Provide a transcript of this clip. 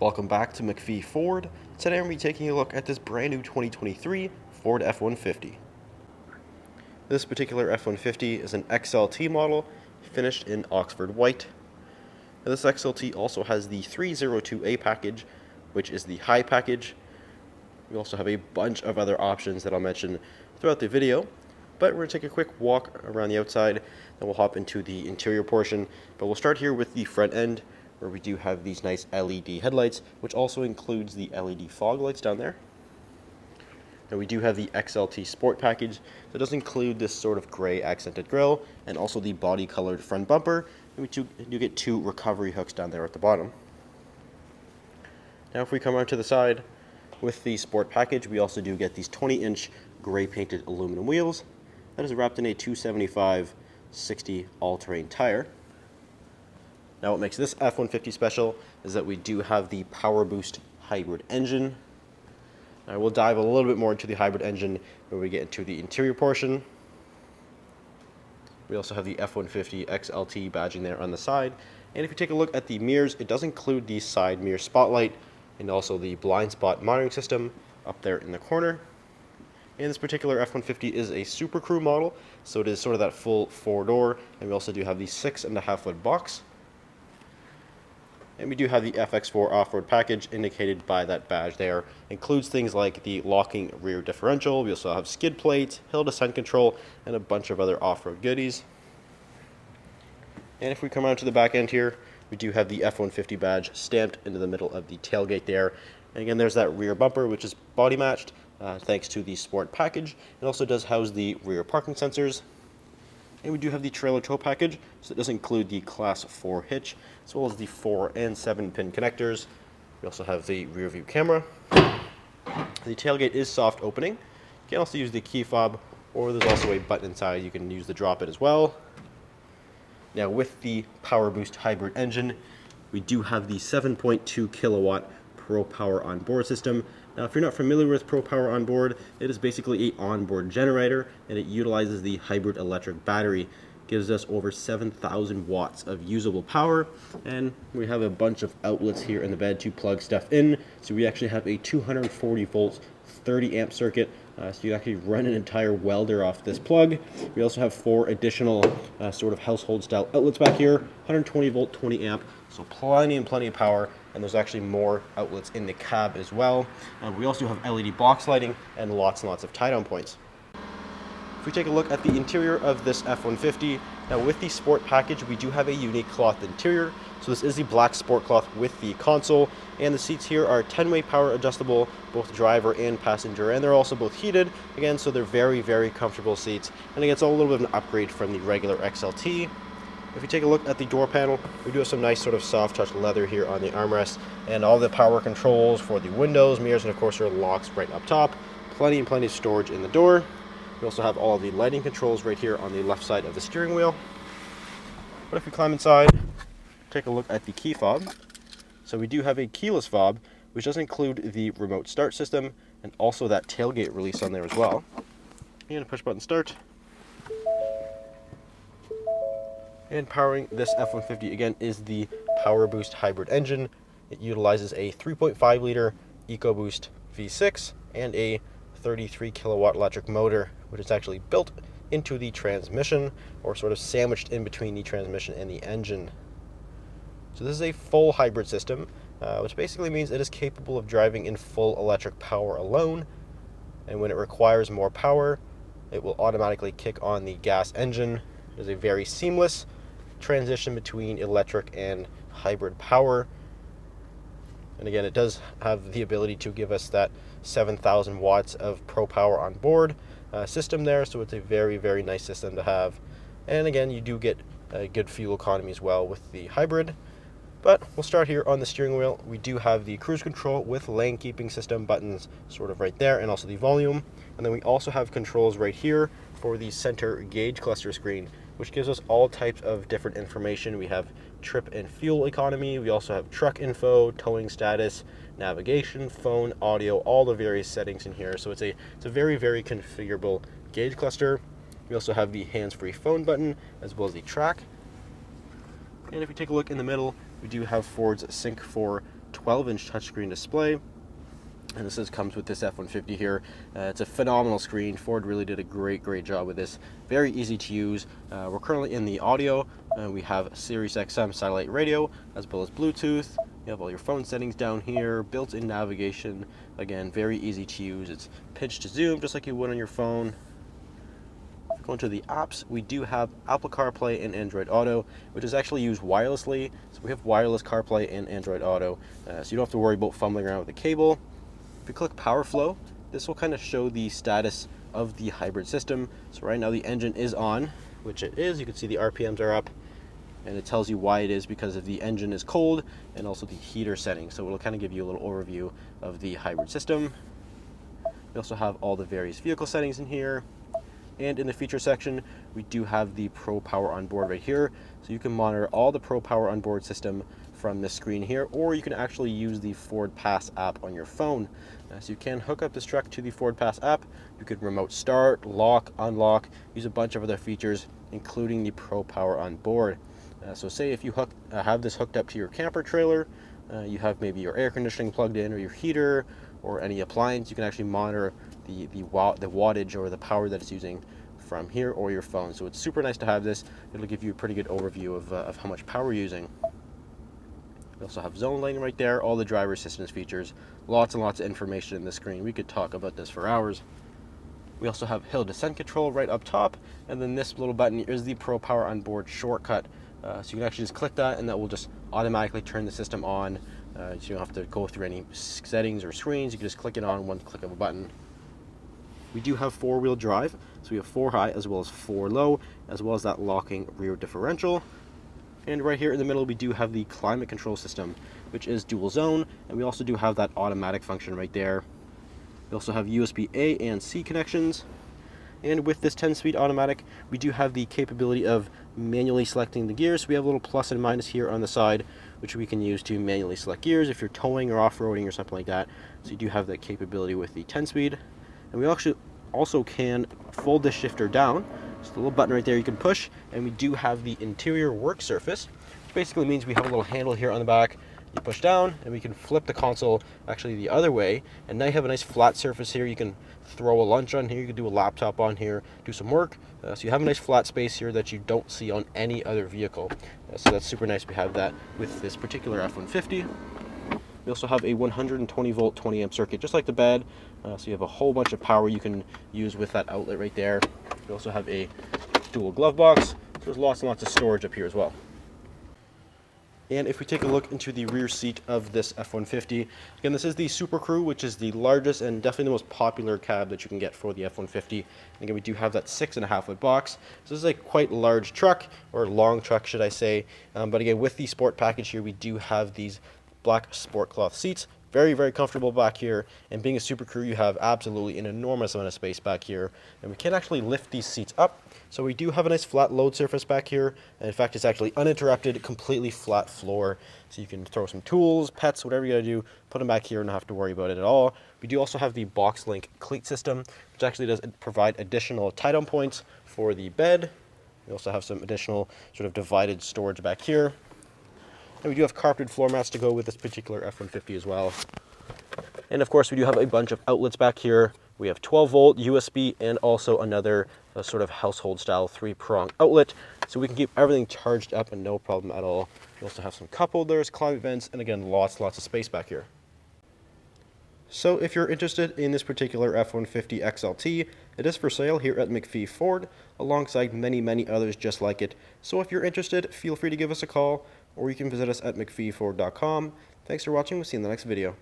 Welcome back to MacPhee Ford. Today I'm going to be taking a look at this brand new 2023 Ford F-150. This particular F-150 is an XLT model finished in Oxford white. Now, this XLT also has the 302A package, which is the high package. We also have a bunch of other options that I'll mention throughout the video, but we're going to take a quick walk around the outside, then we'll hop into the interior portion. But we'll start here with the front end, where we do have these nice LED headlights, which also includes the LED fog lights down there. And we do have the XLT Sport package, so it does include this sort of gray accented grille, and also the body colored front bumper, and we do get two recovery hooks down there at the bottom. Now if we come out to the side, with the Sport package, we also do get these 20-inch gray painted aluminum wheels. That is wrapped in a 275/60 all-terrain tire. Now what makes this F-150 special is that we do have the PowerBoost hybrid engine. Now we'll dive a little bit more into the hybrid engine when we get into the interior portion. We also have the F-150 XLT badging there on the side. And if you take a look at the mirrors, it does include the side mirror spotlight and also the blind spot monitoring system up there in the corner. And this particular F-150 is a Super Crew model, so it is sort of that full four-door, and we also do have the 6.5-foot box. And we do have the FX4 off-road package indicated by that badge there. Includes things like the locking rear differential. We also have skid plates, hill descent control, and a bunch of other off-road goodies. And if we come around to the back end here, we do have the F-150 badge stamped into the middle of the tailgate there. And again, there's that rear bumper, which is body matched thanks to the Sport package. It also does house the rear parking sensors. And we do have the trailer tow package, so it does include the Class 4 hitch, as well as the 4 and 7-pin connectors. We also have the rear view camera. The tailgate is soft opening. You can also use the key fob, or there's also a button inside you can use to drop it as well. Now with the PowerBoost hybrid engine, we do have the 7.2 kilowatt Pro Power Onboard system. Now if you're not familiar with Pro Power Onboard, it is basically an onboard generator, and it utilizes the hybrid electric battery. Gives us over 7,000 watts of usable power, and we have a bunch of outlets here in the bed to plug stuff in. So we actually have a 240 volts 30 amp circuit, so you actually run an entire welder off this plug. We also have 4 additional sort of household style outlets back here, 120 volt 20 amp, so plenty of power. And there's actually more outlets in the cab as well. We also have LED box lighting and lots of tie-down points. If we take a look at the interior of this F-150, now with the Sport package, we do have a unique cloth interior. So this is the black sport cloth with the console, and the seats here are 10-way power adjustable, both driver and passenger, and they're also both heated, again, so they're very comfortable seats. And again, it's a little bit of an upgrade from the regular XLT. If you take a look at the door panel, we do have some nice sort of soft touch leather here on the armrest, and all the power controls for the windows, mirrors, and of course your locks right up top. Plenty of storage in the door. We also have all of the lighting controls right here on the left side of the steering wheel. But if we climb inside, take a look at the key fob. So we do have a keyless fob, which does include the remote start system and also that tailgate release on there as well. You're going to push button start. And powering this F-150 again is the PowerBoost hybrid engine. It utilizes a 3.5 liter EcoBoost V6 and a 33 kilowatt electric motor, which is actually built into the transmission, or sort of sandwiched in between the transmission and the engine. So this is a full hybrid system, which basically means it is capable of driving in full electric power alone, and when it requires more power, it will automatically kick on the gas engine. It is a very seamless transition between electric and hybrid power. And again, it does have the ability to give us that 7,000 watts of Pro Power Onboard system there, so it's a very nice system to have. And again, you do get a good fuel economy as well with the hybrid. But we'll start here on the steering wheel. We do have the cruise control with lane keeping system buttons sort of right there, and also the volume. And then we also have controls right here for the center gauge cluster screen, which gives us all types of different information. We have trip and fuel economy. We also have truck info, towing status, navigation, phone, audio, all the various settings in here. So it's a very configurable gauge cluster. We also have the hands-free phone button as well as the track. And if we take a look in the middle, we do have Ford's Sync 4 12-inch touchscreen display. And this comes with this F-150 here. It's a phenomenal screen. Ford really did a great job with this. Very easy to use. We're currently in the audio. We have Sirius XM satellite radio, as well as Bluetooth. You have all your phone settings down here, built-in navigation. Again, very easy to use. It's pinch to zoom, just like you would on your phone. Going to the apps, we do have Apple CarPlay and Android Auto, which is actually used wirelessly. So we have wireless CarPlay and Android Auto, so you don't have to worry about fumbling around with the cable. If you click Power Flow, this will kind of show the status of the hybrid system. So right now the engine is on, which it is. You can see the RPMs are up, and it tells you why it is, because of the engine is cold and also the heater setting. So it'll kind of give you a little overview of the hybrid system. We also have all the various vehicle settings in here. And in the feature section, we do have the Pro Power Onboard right here. So you can monitor all the Pro Power Onboard system from this screen here, or you can actually use the Ford Pass app on your phone. So you can hook up this truck to the Ford Pass app. You could remote start, lock, unlock, use a bunch of other features, including the Pro Power Onboard. So say if you have this hooked up to your camper trailer, you have maybe your air conditioning plugged in, or your heater, or any appliance, you can actually monitor the wattage or the power that it's using from here or your phone. So it's super nice to have this. It'll give you a pretty good overview of how much power you're using. We also have zone lane right there, all the driver assistance features, lots and lots of information in the screen. We could talk about this for hours. We also have hill descent control right up top, and then this little button is the Pro Power Onboard shortcut. So you can actually just click that, and that will just automatically turn the system on. So you don't have to go through any settings or screens. You can just click it on one click of a button. We do have four-wheel drive, so we have 4 high as well as 4 low, as well as that locking rear differential. And right here in the middle, we do have the climate control system, which is dual zone, and we also do have that automatic function right there. We also have USB A and C connections. And with this 10-speed automatic, we do have the capability of manually selecting the gears. We have a little plus and minus here on the side, which we can use to manually select gears if you're towing or off-roading or something like that. So you do have that capability with the 10-speed. And we actually also can fold the shifter down. Just a little button right there you can push, and we do have the interior work surface, which basically means we have a little handle here on the back. You push down, and we can flip the console actually the other way, and now you have a nice flat surface here. You can throw a lunch on here, you can do a laptop on here, do some work. So you have a nice flat space here that you don't see on any other vehicle. So that's super nice we have that with this particular F-150. We also have a 120 volt 20 amp circuit, just like the bed. So you have a whole bunch of power you can use with that outlet right there. We also have a dual glove box. So there's lots and lots of storage up here as well. And if we take a look into the rear seat of this F-150, again, this is the Super Crew, which is the largest and definitely the most popular cab that you can get for the F-150. And again, we do have that 6.5 foot box. So this is a quite large truck, or long truck, should I say. But again, with the sport package here, we do have these black sport cloth seats. Very comfortable back here, and being a Super Crew, you have absolutely an enormous amount of space back here, and we can actually lift these seats up. So we do have a nice flat load surface back here, and in fact it's actually uninterrupted, completely flat floor, so you can throw some tools, pets, whatever you gotta do, put them back here and not have to worry about it at all. We do also have the box link cleat system, which actually does provide additional tie-down points for the bed. We also have some additional sort of divided storage back here. And we do have carpeted floor mats to go with this particular F-150 as well. And of course, we do have a bunch of outlets back here. We have 12 volt USB and also another sort of household style 3-prong outlet. So we can keep everything charged up and no problem at all. We also have some cup holders, climate vents, and again, lots of space back here. So if you're interested in this particular F-150 XLT, it is for sale here at MacPhee Ford, alongside many others just like it. So if you're interested, feel free to give us a call, or you can visit us at MacPheeFord.com. Thanks for watching. We'll see you in the next video.